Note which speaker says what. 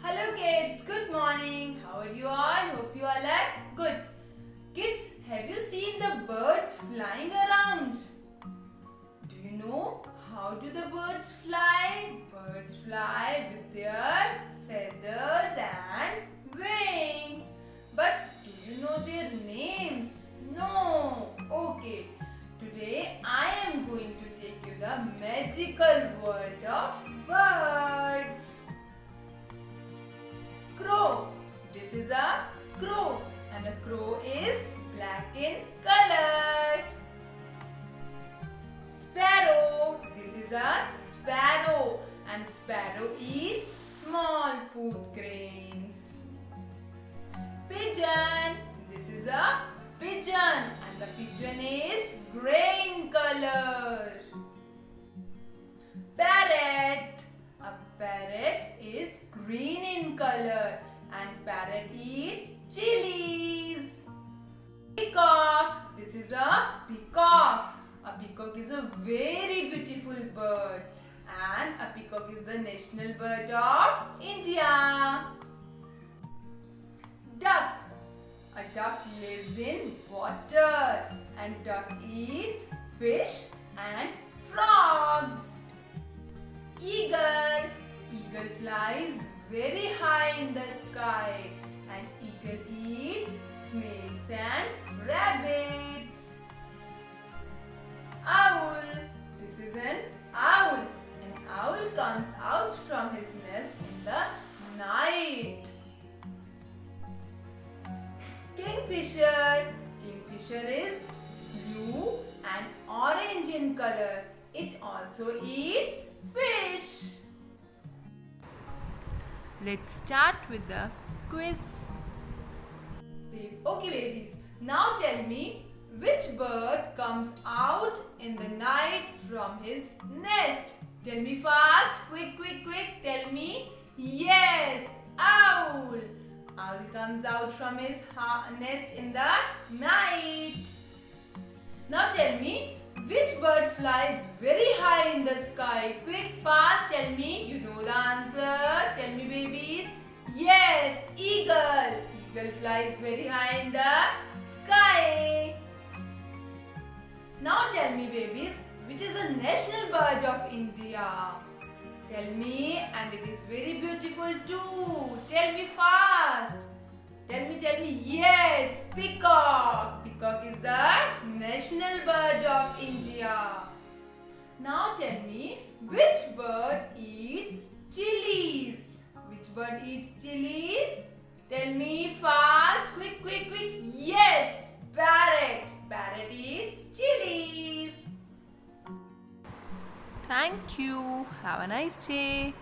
Speaker 1: Hello kids, good morning. How are you all? Hope you all are good. Kids, have you seen the birds flying around? Do you know how do the birds fly? Birds fly with their feathers and wings. But do you know their names? No. Okay. Today I am going to take you the magical world of birds. Crow. This is a crow and a crow is black in color. Sparrow. This is a sparrow and sparrow eats small food grains. Pigeon. This is a pigeon and the pigeon is grey in color. Parrot. A parrot is green in color and parrot eats chilies. Peacock. This is a peacock. A peacock is a very beautiful bird and a peacock is the national bird of India. Duck. A duck lives in water and duck eats fish and frogs. Eagle. Eagle flies very high in the sky and eagle eats snakes and rabbits. Owl. This is an owl. An owl comes out from his nest in the night. Kingfisher. Kingfisher is blue and orange in color. It also eats fish. Let's start with the quiz. Okay babies, now tell me which bird comes out in the night from his nest? Tell me fast, quick, tell me. Yes, owl. Owl comes out from his nest in the night. Now tell me, which bird flies very high in the sky? Quick, fast, tell me. You know the answer. Tell me babies. Yes, eagle. Eagle flies very high in the sky. Now tell me babies, which is the national bird of India? Tell me, and it is very beautiful too. Tell me fast. Tell me. Yes, peacock. Peacock is the national bird of India. Now tell me, which bird eats chilies? Which bird eats chilies? Tell me fast, quick. Yes, parrot. Parrot eats chilies. Thank you. Have a nice day.